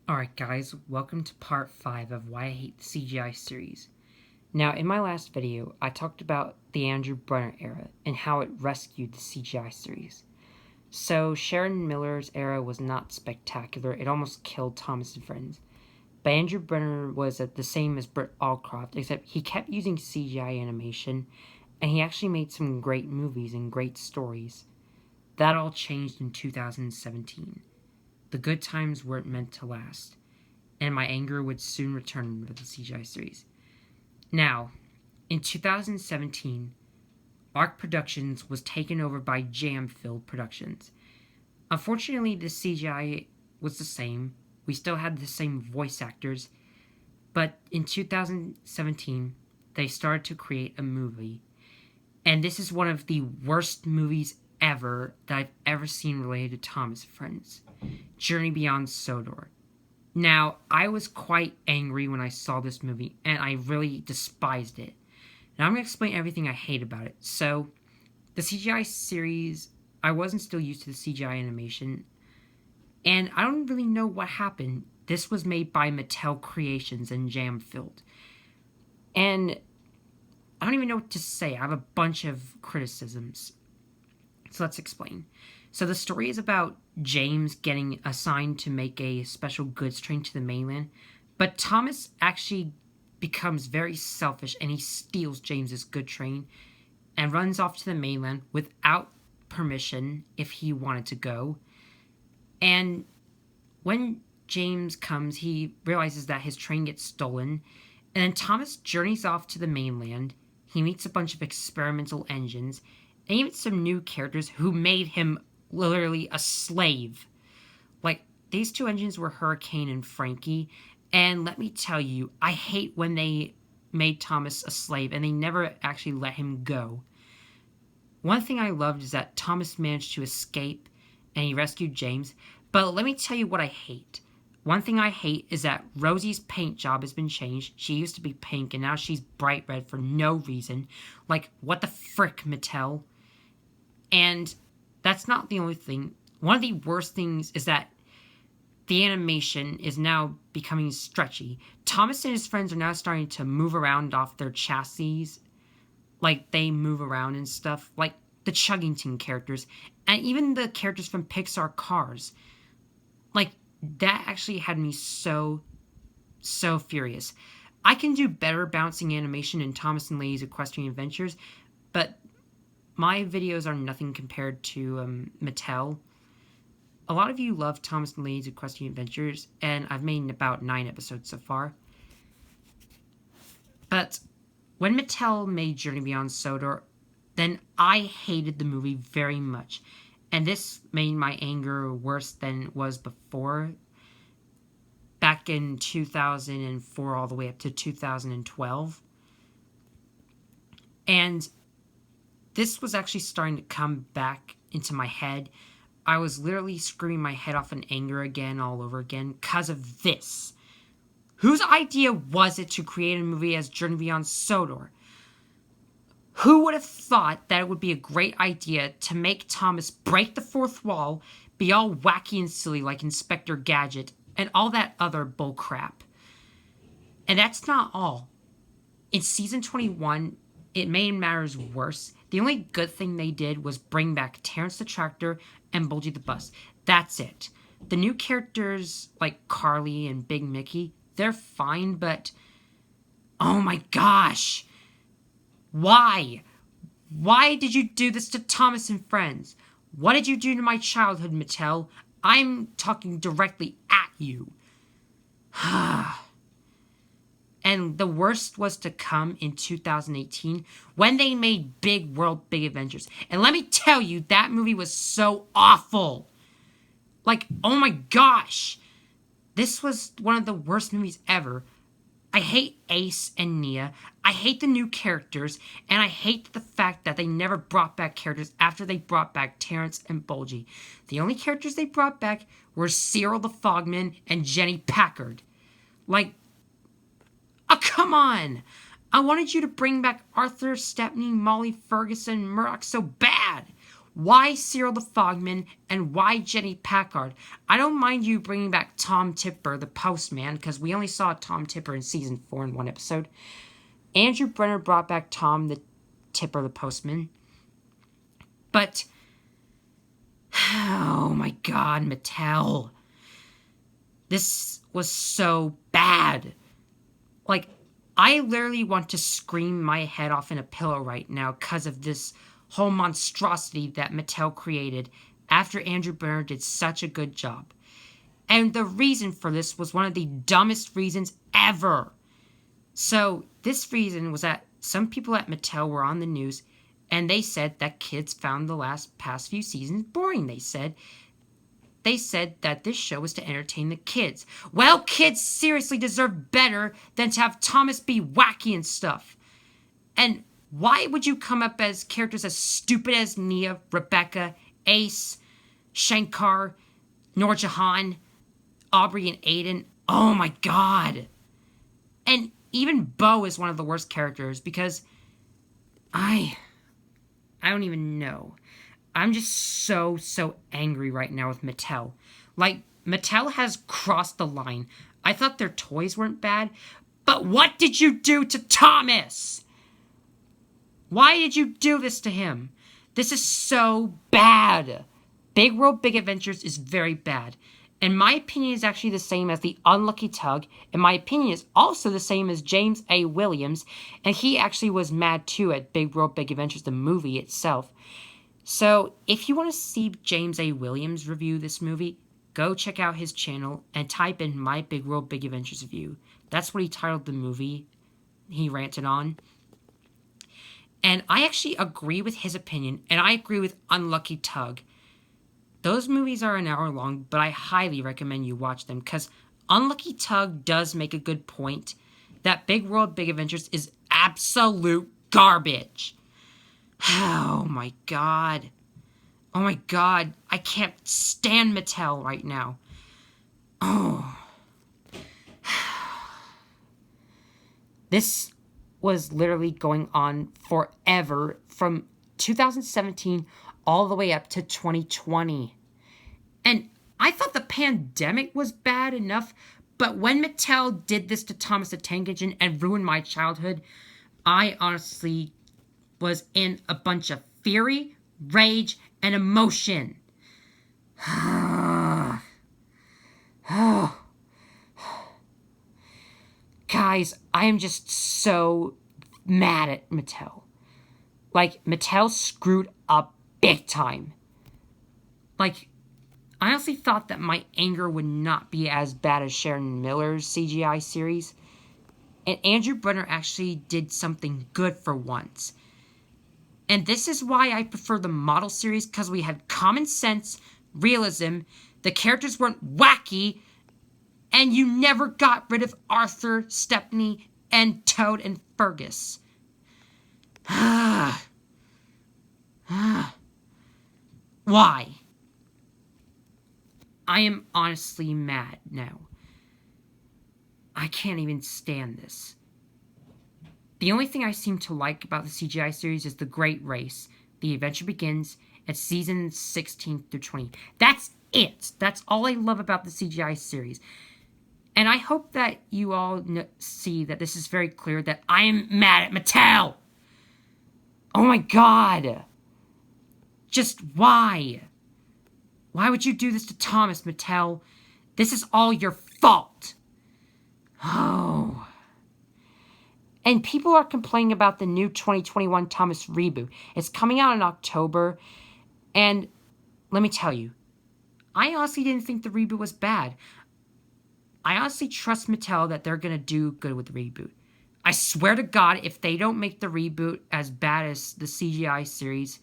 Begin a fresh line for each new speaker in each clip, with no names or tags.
Alright guys, welcome to part 5 of why I hate the CGI series. Now, in my last video, I talked about the Andrew Brenner era and how it rescued the CGI series. So, Sharon Miller's era was not spectacular, it almost killed Thomas and Friends. But Andrew Brenner was the same as Britt Allcroft, except he kept using CGI animation, and he actually made some great movies and great stories. That all changed in 2017. The good times weren't meant to last, and my anger would soon return with the CGI series. Now, in 2017, ARC Productions was taken over by Jam-Filled Productions. Unfortunately, the CGI was the same. We still had the same voice actors, but in 2017, they started to create a movie. And this is one of the worst movies ever that I've ever seen related to Thomas and Friends. Journey Beyond Sodor. Now, I was quite angry when I saw this movie, and I really despised it. Now, I'm going to explain everything I hate about it. So, the CGI series, I wasn't still used to the CGI animation, and I don't really know what happened. This was made by Mattel Creations and Jam-Filled. And I don't even know what to say. I have a bunch of criticisms. So let's explain. So the story is about James getting assigned to make a special goods train to the mainland, but Thomas actually becomes very selfish and he steals James's good train and runs off to the mainland without permission if he wanted to go. And when James comes, he realizes that his train gets stolen, and then Thomas journeys off to the mainland. He meets a bunch of experimental engines and even some new characters who made him literally a slave. Like, these two engines were Hurricane and Frankie, and let me tell you, I hate when they made Thomas a slave and they never actually let him go. One thing I loved is that Thomas managed to escape and he rescued James, but let me tell you what I hate. One thing I hate is that Rosie's paint job has been changed. She used to be pink and now she's bright red for no reason. Like, what the frick, Mattel? And that's not the only thing. One of the worst things is that the animation is now becoming stretchy. Thomas and his friends are now starting to move around off their chassis. Like, they move around and stuff. Like, the Chuggington characters. And even the characters from Pixar Cars. Like, that actually had me so furious. I can do better bouncing animation in Thomas and Lady's Equestrian Adventures, but my videos are nothing compared to Mattel. A lot of you love Thomas and Lady's Equestrian Adventures, and I've made about 9 episodes so far. But when Mattel made Journey Beyond Sodor, then I hated the movie very much. And this made my anger worse than it was before. Back in 2004 all the way up to 2012. And this was actually starting to come back into my head. I was literally screaming my head off in anger again, all over again, because of this. Whose idea was it to create a movie as Journey Beyond Sodor? Who would have thought that it would be a great idea to make Thomas break the fourth wall, be all wacky and silly like Inspector Gadget, and all that other bullcrap? And that's not all. In season 21, it made matters worse. The only good thing they did was bring back Terrence the Tractor and Bulgy the Bus. That's it. The new characters like Carly and Big Mickey, they're fine, but oh my gosh. Why? Why did you do this to Thomas and Friends? What did you do to my childhood, Mattel? I'm talking directly at you. And the worst was to come in 2018 when they made Big World, Big Adventures. And let me tell you, that movie was so awful. Like, oh my gosh. This was one of the worst movies ever. I hate Ace and Nia. I hate the new characters. And I hate the fact that they never brought back characters after they brought back Terrence and Bulgy. The only characters they brought back were Cyril the Fogman and Jenny Packard. Like, oh, come on! I wanted you to bring back Arthur, Stepney, Molly Ferguson, Murdoch so bad! Why Cyril the Fogman and why Jenny Packard? I don't mind you bringing back Tom Tipper, the postman, because we only saw Tom Tipper in season 4 in one episode. Andrew Brenner brought back Tom the Tipper, the postman. But, oh my god, Mattel. This was so bad. Like, I literally want to scream my head off in a pillow right now because of this whole monstrosity that Mattel created after Andrew Brenner did such a good job. And the reason for this was one of the dumbest reasons ever. So, this reason was that some people at Mattel were on the news and they said that kids found the past few seasons boring. They said that this show was to entertain the kids. Well, kids seriously deserve better than to have Thomas be wacky and stuff. And why would you come up as characters as stupid as Nia, Rebecca, Ace, Shankar, Noor Jahan, Aubrey, and Aiden? Oh my god. And even Bo is one of the worst characters because I don't even know. I'm just so angry right now with Mattel. Like, Mattel has crossed the line. I thought their toys weren't bad, but what did you do to Thomas? Why did you do this to him? This is so bad. Big World Big Adventures is very bad. And my opinion is actually the same as the Unlucky Tug, and my opinion is also the same as James A. Williams, and he actually was mad too at Big World Big Adventures, the movie itself. So, if you want to see James A. Williams review this movie, go check out his channel and type in My Big World Big Adventures Review. That's what he titled the movie he ranted on. And I actually agree with his opinion, and I agree with Unlucky Tug. Those movies are an hour long, but I highly recommend you watch them, because Unlucky Tug does make a good point that Big World Big Adventures is absolute garbage. Oh my god. Oh my god. I can't stand Mattel right now. Oh. This was literally going on forever from 2017 all the way up to 2020. And I thought the pandemic was bad enough, but when Mattel did this to Thomas the Tank Engine and ruined my childhood, I honestly was in a bunch of fury, rage, and emotion. Guys, I am just so mad at Mattel. Like, Mattel screwed up big time. Like, I honestly thought that my anger would not be as bad as Sharon Miller's CGI series. And Andrew Brenner actually did something good for once. And this is why I prefer the model series, because we had common sense, realism, the characters weren't wacky, and you never got rid of Arthur, Stepney, and Toad and Fergus. Why? I am honestly mad now. I can't even stand this. The only thing I seem to like about the CGI series is The Great Race, The Adventure Begins, and seasons 16 through 20. That's it. That's all I love about the CGI series. And I hope that you all see that this is very clear that I am mad at Mattel. Oh my god. Just why? Why would you do this to Thomas, Mattel? This is all your fault. Oh. And people are complaining about the new 2021 Thomas reboot. It's coming out in October. And let me tell you, I honestly didn't think the reboot was bad. I honestly trust Mattel that they're going to do good with the reboot. I swear to God, if they don't make the reboot as bad as the CGI series,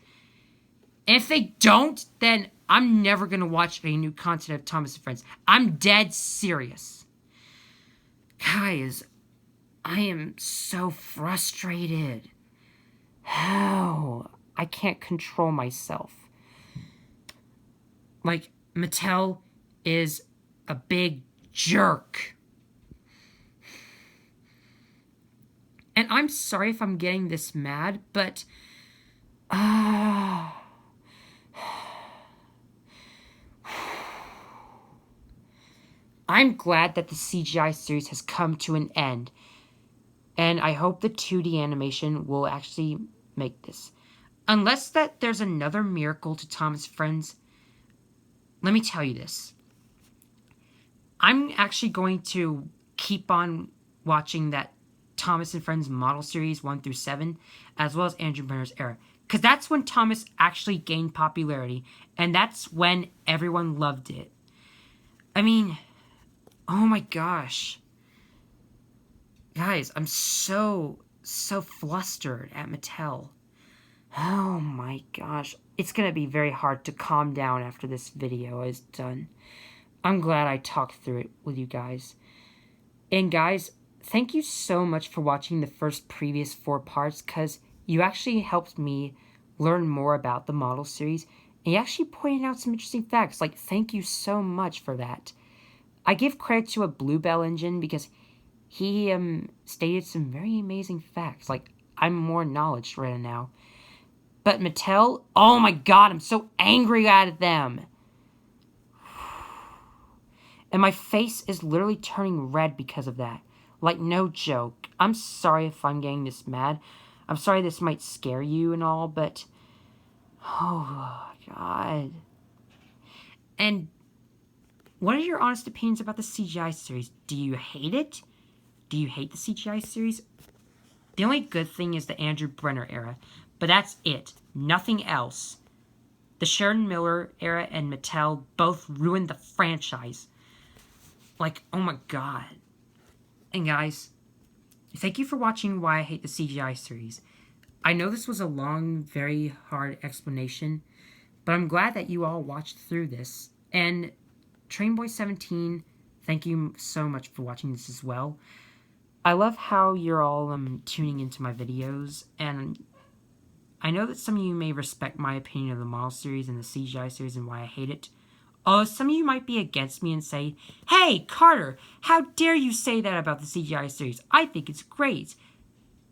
and if they don't, then I'm never going to watch any new content of Thomas and Friends. I'm dead serious. Guys, I am so frustrated. How? I can't control myself. Like, Mattel is a big jerk. And I'm sorry if I'm getting this mad, but I'm glad that the CGI series has come to an end. And I hope the 2D animation will actually make this. Unless that there's another miracle to Thomas Friends, let me tell you this. I'm actually going to keep on watching that Thomas and Friends model series 1 through 7, as well as Andrew Brenner's era. Because that's when Thomas actually gained popularity, and that's when everyone loved it. I mean, oh my gosh. Guys, I'm so flustered at Mattel. Oh my gosh. It's gonna be very hard to calm down after this video is done. I'm glad I talked through it with you guys. And guys, thank you so much for watching the previous 4 parts, because you actually helped me learn more about the model series, and you actually pointed out some interesting facts. Like, thank you so much for that. I give credit to a Bluebell Engine because he stated some very amazing facts. Like, I'm more knowledge right now. But Mattel, oh my god, I'm so angry at them. And my face is literally turning red because of that. Like, no joke. I'm sorry if I'm getting this mad. I'm sorry this might scare you and all, but... oh, God. And what are your honest opinions about the CGI series? Do you hate it? Do you hate the CGI series? The only good thing is the Andrew Brenner era, but that's it. Nothing else. The Sharon Miller era and Mattel both ruined the franchise. Like, oh my god. And guys, thank you for watching Why I Hate the CGI series. I know this was a long, very hard explanation, but I'm glad that you all watched through this. And Trainboy17, thank you so much for watching this as well. I love how you're all tuning into my videos, and I know that some of you may respect my opinion of the model series and the CGI series and why I hate it. Although some of you might be against me and say, "Hey, Carter, how dare you say that about the CGI series? I think it's great.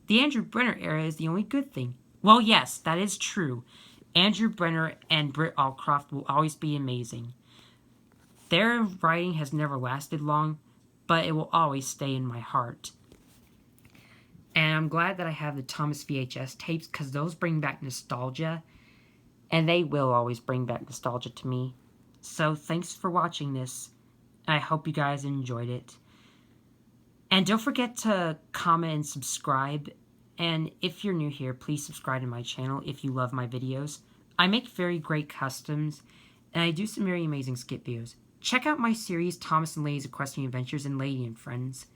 The Andrew Brenner era is the only good thing." Well, yes, that is true. Andrew Brenner and Britt Allcroft will always be amazing. Their writing has never lasted long, but it will always stay in my heart. And I'm glad that I have the Thomas VHS tapes, because those bring back nostalgia, and they will always bring back nostalgia to me. So thanks for watching this. I hope you guys enjoyed it. And don't forget to comment and subscribe. And if you're new here, please subscribe to my channel if you love my videos. I make very great customs, and I do some very amazing skip videos. Check out my series, Thomas and Lady's Equestrian Adventures and Lady and Friends,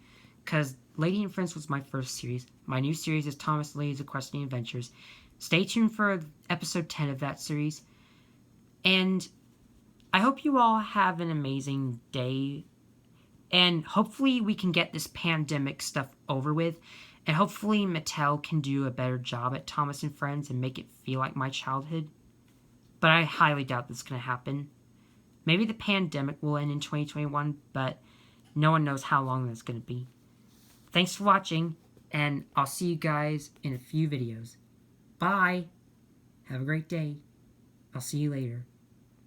because Lady and Friends was my first series. My new series is Thomas and Lady's Equestrian Adventures. Stay tuned for episode 10 of that series. And I hope you all have an amazing day. And hopefully we can get this pandemic stuff over with. And hopefully Mattel can do a better job at Thomas and Friends and make it feel like my childhood. But I highly doubt this is going to happen. Maybe the pandemic will end in 2021, but no one knows how long that's going to be. Thanks for watching, and I'll see you guys in a few videos. Bye! Have a great day. I'll see you later.